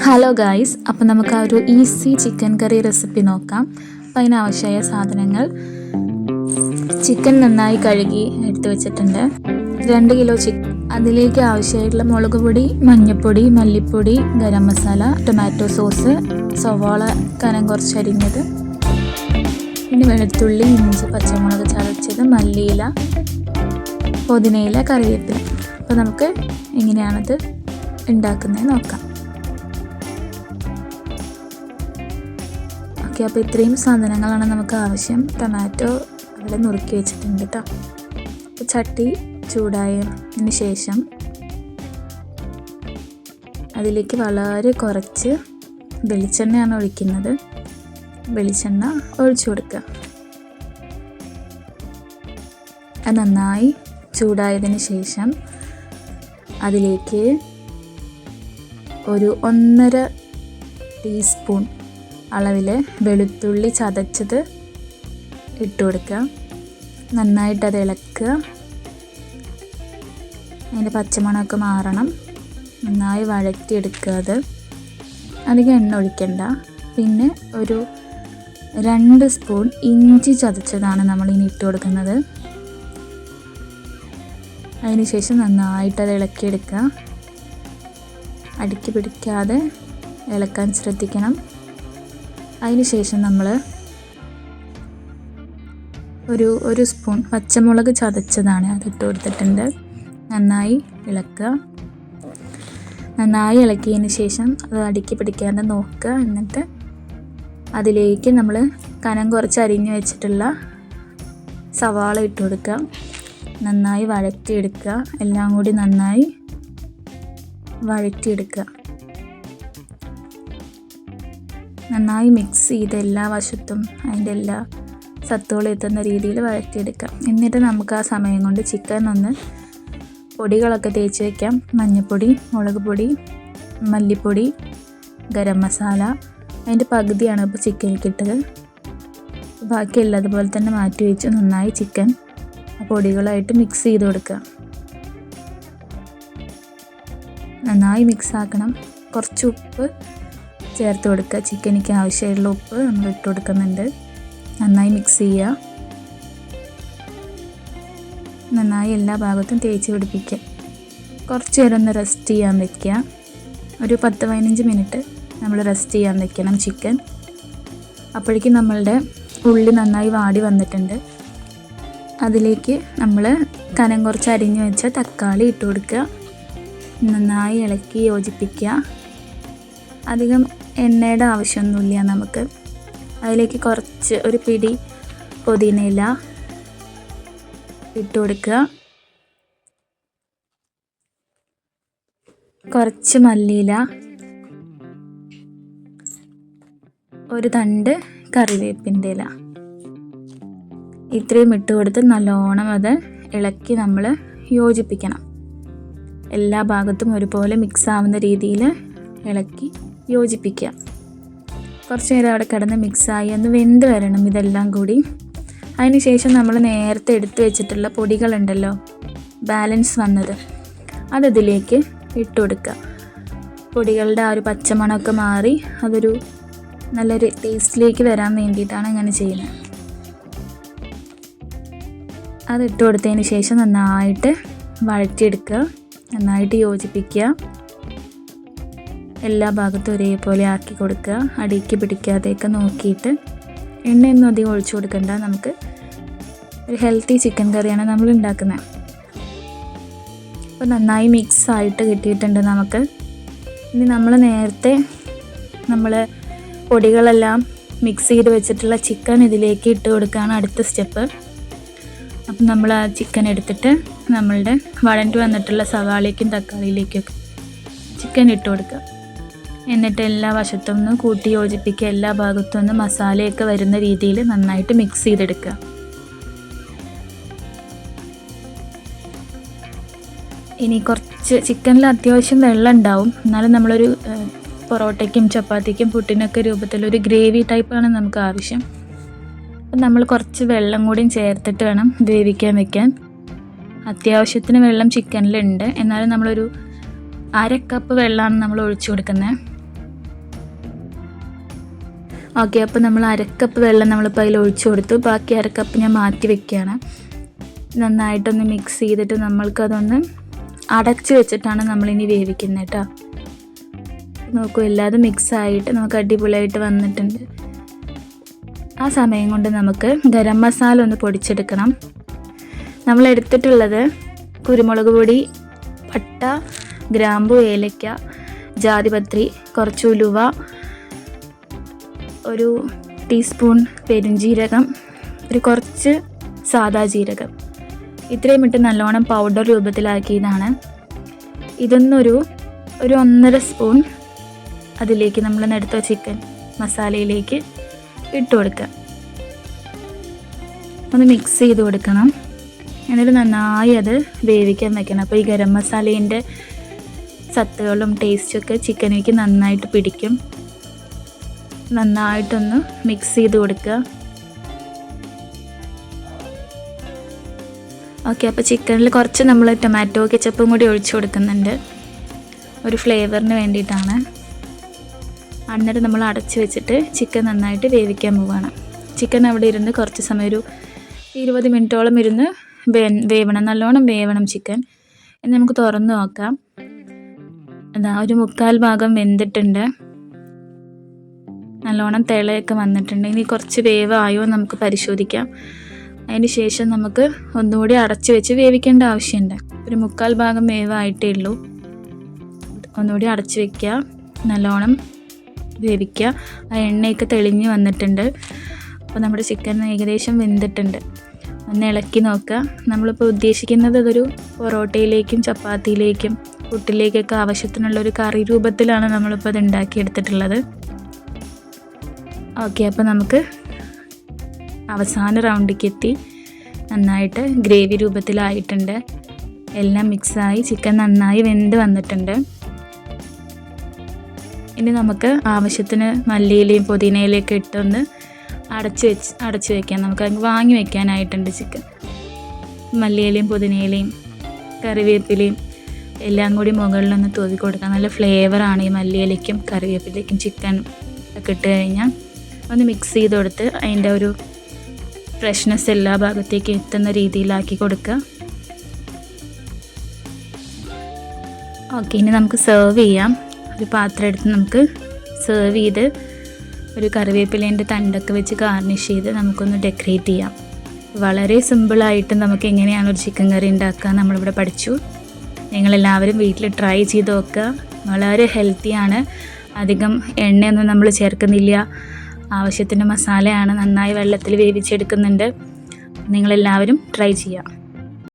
Hello guys, അപ്പോൾ നമുക്ക് ആ ഒരു ഈസി ചിക്കൻ കറി റെസിപ്പി നോക്കാം. അപ്പോൾ അതിനാവശ്യമായ സാധനങ്ങൾ: ചിക്കൻ നന്നായി കഴുകി എടുത്ത് വെച്ചിട്ടുണ്ട്, 2 കിലോ ചിക്കൻ. അതിലേക്ക് ആവശ്യമായിട്ടുള്ള മുളക് പൊടി, മഞ്ഞൾപ്പൊടി, മല്ലിപ്പൊടി, ഗരം മസാല, ടൊമാറ്റോ സോസ്, സവാള കനം കുറച്ചരിഞ്ഞത്, പിന്നെ വെളുത്തുള്ളി, ഇഞ്ചി, പച്ചമുളക് ചതച്ചത്, മല്ലിയില, പുതിനയില, കറിവേപ്പില. അപ്പോൾ നമുക്ക് എങ്ങനെയാണത് ഉണ്ടാക്കുന്നത് നോക്കാം. ഓക്കെ, അപ്പോൾ ഇത്രയും സാധനങ്ങളാണ് നമുക്ക് ആവശ്യം. ടൊമാറ്റോ അവിടെ നുറുക്കി വെച്ചിട്ടുണ്ട് കേട്ടോ. അപ്പോൾ ചട്ടി ചൂടായതിന് ശേഷം അതിലേക്ക് വളരെ കുറച്ച് വെളിച്ചെണ്ണയാണ് ഒഴിക്കുന്നത്. വെളിച്ചെണ്ണ ഒഴിച്ചു കൊടുക്കുക. അത് നന്നായി ചൂടായതിന് ശേഷം അതിലേക്ക് ഒരു 1.5 ടീസ്പൂൺ അളവിൽ വെളുത്തുള്ളി ചതച്ചത് ഇട്ട് കൊടുക്കുക. നന്നായിട്ടത് ഇളക്കുക. അതിൻ്റെ പച്ചമണമൊക്കെ മാറണം. നന്നായി വഴറ്റിയെടുക്കുക. അത് അധികം എണ്ണ ഒഴിക്കണ്ട. പിന്നെ ഒരു 2 സ്പൂൺ ഇഞ്ചി ചതച്ചതാണ് നമ്മളിനി ഇട്ട് കൊടുക്കുന്നത്. അതിനുശേഷം നന്നായിട്ടത് ഇളക്കിയെടുക്കുക. അടുക്കി പിടിക്കാതെ ഇളക്കാൻ ശ്രദ്ധിക്കണം. അതിനുശേഷം നമ്മൾ ഒരു സ്പൂൺ പച്ചമുളക് ചതച്ചതാണ് അതിട്ട് കൊടുത്തിട്ടുണ്ട്. നന്നായി ഇളക്കുക. നന്നായി ഇളക്കിയതിന് ശേഷം അത് അടുക്കി പിടിക്കാതെ നോക്കുക. എന്നിട്ട് അതിലേക്ക് നമ്മൾ കനം കുറച്ച് അരിഞ്ഞു വെച്ചിട്ടുള്ള സവാള ഇട്ട് കൊടുക്കുക. നന്നായി വഴറ്റിയെടുക്കുക. എല്ലാം കൂടി നന്നായി വഴറ്റിയെടുക്കുക. നന്നായി മിക്സ് ചെയ്ത് എല്ലാ വശത്തും അതിൻ്റെ എല്ലാ സത്തുകളും എത്തുന്ന രീതിയിൽ വഴറ്റിയെടുക്കാം. എന്നിട്ട് നമുക്ക് ആ സമയം കൊണ്ട് ചിക്കൻ ഒന്ന് പൊടികളൊക്കെ തേച്ച് വയ്ക്കാം. മഞ്ഞൾപ്പൊടി, മുളക് പൊടി, മല്ലിപ്പൊടി, ഗരം മസാല. അതിൻ്റെ പകുതിയാണ് ഇപ്പോൾ ചിക്കനിലേക്ക് ഇട്ടത്. ബാക്കിയെല്ലാം അതുപോലെ തന്നെ മാറ്റി വെച്ച് നന്നായി ചിക്കൻ പൊടികളായിട്ട് മിക്സ് ചെയ്ത് കൊടുക്കുക. നന്നായി മിക്സ് ആക്കണം. കുറച്ച് ഉപ്പ് ചേർത്ത് കൊടുക്കുക. ചിക്കനിക്ക് ആവശ്യമുള്ള ഉപ്പ് നമ്മൾ ഇട്ട് കൊടുക്കുന്നുണ്ട്. നന്നായി മിക്സ് ചെയ്യുക. നന്നായി എല്ലാ ഭാഗത്തും തേച്ച് പിടിപ്പിക്കുക. കുറച്ച് നേരം ഒന്ന് റെസ്റ്റ് ചെയ്യാൻ വയ്ക്കുക. ഒരു 10-15 മിനിറ്റ് നമ്മൾ റെസ്റ്റ് ചെയ്യാൻ വയ്ക്കണം ചിക്കൻ. അപ്പോഴേക്കും നമ്മളുടെ ഉള്ളി നന്നായി വാടി വന്നിട്ടുണ്ട്. അതിലേക്ക് നമ്മൾ കനം കുറച്ച് അരിഞ്ഞു വെച്ച തക്കാളി ഇട്ട് കൊടുക്കുക. നന്നായി ഇളക്കി യോജിപ്പിക്കുക. അധികം എണ്ണയുടെ ആവശ്യമൊന്നുമില്ല നമുക്ക്. അതിലേക്ക് കുറച്ച് ഒരു പിടി പുതിനയില ഇട്ട് കൊടുക്കുക. കുറച്ച് മല്ലിയില, ഒരു തണ്ട് കറിവേപ്പിൻ്റെ ഇല. ഇത്രയും ഇട്ട് കൊടുത്ത് നല്ലോണം അത് ഇളക്കി നമ്മൾ യോജിപ്പിക്കണം. എല്ലാ ഭാഗത്തും ഒരുപോലെ മിക്സ് ആവുന്ന രീതിയിൽ ഇളക്കി യോജിപ്പിക്കുക. കുറച്ച് നേരം അവിടെ കിടന്ന് മിക്സായി ഒന്ന് വെന്ത് വരണം ഇതെല്ലാം കൂടി. അതിന് ശേഷം നമ്മൾ നേരത്തെ എടുത്ത് വെച്ചിട്ടുള്ള പൊടികളുണ്ടല്ലോ, ബാലൻസ് വന്നത്, അതിലേക്ക് ഇട്ട് കൊടുക്കുക. പൊടികളുടെ ആ ഒരു പച്ചമണമൊക്കെ മാറി അതൊരു നല്ലൊരു ടേസ്റ്റിലേക്ക് വരാൻ വേണ്ടിയിട്ടാണ് അങ്ങനെ ചെയ്യുന്നത്. അതിട്ട് കൊടുത്തതിന് ശേഷം നന്നായിട്ട് വഴറ്റിയെടുക്കുക. നന്നായിട്ട് യോജിപ്പിക്കുക. എല്ലാ ഭാഗത്തും ഒരേപോലെ ആക്കി കൊടുക്കുക. അടിക്ക് പിടിക്കാതെയൊക്കെ നോക്കിയിട്ട്. എണ്ണയൊന്നും അധികം ഒഴിച്ചു കൊടുക്കണ്ട. നമുക്ക് ഒരു ഹെൽത്തി ചിക്കൻ കറിയാണ് നമ്മൾ ഉണ്ടാക്കുന്നത്. അപ്പോൾ നന്നായി മിക്സ് ആയിട്ട് കിട്ടിയിട്ടുണ്ട് നമുക്ക്. ഇനി നമ്മൾ നേരത്തെ പൊടികളെല്ലാം മിക്സ് ചെയ്ത് വെച്ചിട്ടുള്ള ചിക്കൻ ഇതിലേക്ക് ഇട്ട് കൊടുക്കുകയാണ് അടുത്ത സ്റ്റെപ്പ്. അപ്പം നമ്മൾ ആ ചിക്കൻ എടുത്തിട്ട് നമ്മളുടെ വഴണ്ടി വന്നിട്ടുള്ള സവാളയ്ക്കും തക്കാളിയിലേക്കൊക്കെ ചിക്കൻ ഇട്ട് കൊടുക്കുക. എന്നിട്ട് എല്ലാ വശത്തും ഒന്ന് കൂട്ടി യോജിപ്പിക്കുക. എല്ലാ ഭാഗത്തും ഒന്ന് മസാലയൊക്കെ വരുന്ന രീതിയിൽ നന്നായിട്ട് മിക്സ് ചെയ്തെടുക്കുക. ഇനി കുറച്ച് ചിക്കനിൽ അത്യാവശ്യം വെള്ളം ഉണ്ടാവും. എന്നാലും നമ്മളൊരു പൊറോട്ടയ്ക്കും ചപ്പാത്തിക്കും പുട്ടിനൊക്കെ രൂപത്തിലൊരു ഗ്രേവി ടൈപ്പാണ് നമുക്ക് ആവശ്യം. അപ്പം നമ്മൾ കുറച്ച് വെള്ളം കൂടിയും ചേർത്തിട്ട് വേണം വേവിക്കാൻ വെക്കാൻ. അത്യാവശ്യത്തിന് വെള്ളം ചിക്കനിലുണ്ട്. എന്നാലും നമ്മളൊരു 1/2 കപ്പ് വെള്ളമാണ് നമ്മൾ ഒഴിച്ചു കൊടുക്കുന്നത്. ഓക്കെ, അപ്പോൾ നമ്മൾ അരക്കപ്പ് വെള്ളം നമ്മളിപ്പോൾ അതിൽ ഒഴിച്ചു കൊടുത്തു. ബാക്കി അരക്കപ്പ് ഞാൻ മാറ്റി വെക്കുകയാണ്. നന്നായിട്ടൊന്ന് മിക്സ് ചെയ്തിട്ട് നമ്മൾക്കതൊന്ന് അടച്ച് വെച്ചിട്ടാണ് നമ്മളിനി വേവിക്കുന്നത് കേട്ടോ. നോക്കൂ, എല്ലാതും മിക്സായിട്ട് നമുക്ക് അടിപൊളിയായിട്ട് വന്നിട്ടുണ്ട്. ആ സമയം കൊണ്ട് നമുക്ക് ഗരം മസാല ഒന്ന് പൊടിച്ചെടുക്കണം. നമ്മൾ എടുത്തിട്ടുള്ളത് കുരുമുളക് പൊടി, പട്ട, ഗ്രാമ്പു, ഏലക്ക, ജാതിപത്രി, കുറച്ച് ഉലുവ, ഒരു ടീസ്പൂൺ പെരുംജീരകം, കുറച്ച് സാദാ ജീരകം, ഇത്രയും ഇട്ട് നല്ലോണം പൗഡർ രൂപത്തിലാക്കിയതാണ്. ഇതൊന്നൊരു 1.5 സ്പൂൺ അതിലേക്ക് നമ്മൾ എടുത്ത ചിക്കൻ മസാലയിലേക്ക് ഇട്ട് കൊടുക്കുക. ഒന്ന് മിക്സ് ചെയ്ത് കൊടുക്കണം. എന്നിട്ട് നന്നായി അത് വേവിക്കാൻ വെക്കണം. അപ്പോൾ ഈ ഗരം മസാലേൻ്റെ സത്തുകളും ടേസ്റ്റൊക്കെ ചിക്കനിലേക്ക് നന്നായിട്ട് പിടിക്കും. നന്നായിട്ടൊന്ന് മിക്സ് ചെയ്ത് കൊടുക്കുക. ഓക്കെ, അപ്പോൾ ചിക്കനിൽ കുറച്ച് നമ്മൾ ടൊമാറ്റോ കെച്ചപ്പും കൂടി ഒഴിച്ചു കൊടുക്കുന്നുണ്ട്, ഒരു ഫ്ലേവറിന് വേണ്ടിയിട്ടാണ്. എന്നിട്ട് നമ്മൾ അടച്ച് വെച്ചിട്ട് ചിക്കൻ നന്നായിട്ട് വേവിക്കാൻ പോവുകയാണ്. ചിക്കൻ അവിടെ ഇരുന്ന് കുറച്ച് സമയം, ഒരു 20 മിനിറ്റോളം ഇരുന്ന് വേവണം, നല്ലോണം വേവണം ചിക്കൻ. ഇനി നമുക്ക് തുറന്ന് നോക്കാം. ഒരു 1/4 ഭാഗം വെന്തിട്ടുണ്ട്, നല്ലോണം തിളയൊക്കെ വന്നിട്ടുണ്ട്. ഇനി കുറച്ച് വേവായോ നമുക്ക് പരിശോധിക്കാം. അതിന് ശേഷം നമുക്ക് ഒന്നുകൂടി അടച്ച് വെച്ച് വേവിക്കേണ്ട ആവശ്യമുണ്ട്. ഒരു 1/4 ഭാഗം വേവായിട്ടേ ഉള്ളൂ. ഒന്നുകൂടി അടച്ച് വയ്ക്കുക, നല്ലോണം വേവിക്കുക. ആ എണ്ണയൊക്കെ തെളിഞ്ഞ് വന്നിട്ടുണ്ട്. അപ്പോൾ നമ്മുടെ ചിക്കൻ ഏകദേശം വെന്തിട്ടുണ്ട്. ഒന്ന് ഇളക്കി നോക്കുക. നമ്മളിപ്പോൾ ഉദ്ദേശിക്കുന്നത് അതൊരു പൊറോട്ടയിലേക്കും ചപ്പാത്തിയിലേക്കും പുട്ടിലേക്കൊക്കെ ആവശ്യത്തിനുള്ളൊരു കറി രൂപത്തിലാണ് നമ്മളിപ്പോൾ അത് ഉണ്ടാക്കിയെടുത്തിട്ടുള്ളത്. ഓക്കെ, അപ്പോൾ നമുക്ക് അവസാന റൗണ്ടിലേക്ക് എത്തി. നന്നായിട്ട് ഗ്രേവി രൂപത്തിലായിട്ടുണ്ട്. എല്ലാം മിക്സായി ചിക്കൻ നന്നായി വെന്ത് വന്നിട്ടുണ്ട്. ഇനി നമുക്ക് ആവശ്യത്തിന് മല്ലിയിലയും പുതിനയിലയൊക്കെ ഇട്ടൊന്ന് അടച്ച് വയ്ക്കാം. നമുക്ക് വാങ്ങി വയ്ക്കാനായിട്ടുണ്ട് ചിക്കൻ. മല്ലിയിലയും പുതിനയിലയും കറിവേപ്പിലയും എല്ലാം കൂടി മുകളിലൊന്ന് തൂവി കൊടുക്കാം. നല്ല ഫ്ലേവറാണ് ഈ മല്ലിയിലയ്ക്കും കറിവേപ്പിലയ്ക്കും ചിക്കൻ ഒക്കെ ഇട്ട് കഴിഞ്ഞാൽ. ഒന്ന് മിക്സ് ചെയ്ത് കൊടുത്ത് അതിൻ്റെ ഒരു ഫ്രഷ്നെസ് എല്ലാ ഭാഗത്തേക്കും എത്തുന്ന രീതിയിലാക്കി കൊടുക്കുക. ഓക്കെ, ഇനി നമുക്ക് സെർവ് ചെയ്യാം. ഒരു പാത്രം എടുത്ത് നമുക്ക് സെർവ് ചെയ്ത് ഒരു കറിവേപ്പിലേൻ്റെ തണ്ടൊക്കെ വെച്ച് ഗാർണിഷ് ചെയ്ത് നമുക്കൊന്ന് ഡെക്കറേറ്റ് ചെയ്യാം. വളരെ സിമ്പിളായിട്ട് നമുക്ക് എങ്ങനെയാണ് ഒരു ചിക്കൻ കറി ഉണ്ടാക്കുക നമ്മളിവിടെ പഠിച്ചു. നിങ്ങളെല്ലാവരും വീട്ടിൽ ട്രൈ ചെയ്ത് നോക്കുക. വളരെ ഹെൽത്തിയാണ്, അധികം എണ്ണയൊന്നും നമ്മൾ ചേർക്കുന്നില്ല. ആവശ്യത്തിന് മസാലയാണ്, നന്നായി വെള്ളത്തിൽ വേവിച്ചെടുക്കുന്നുണ്ട്. നിങ്ങളെല്ലാവരും ട്രൈ ചെയ്യുക.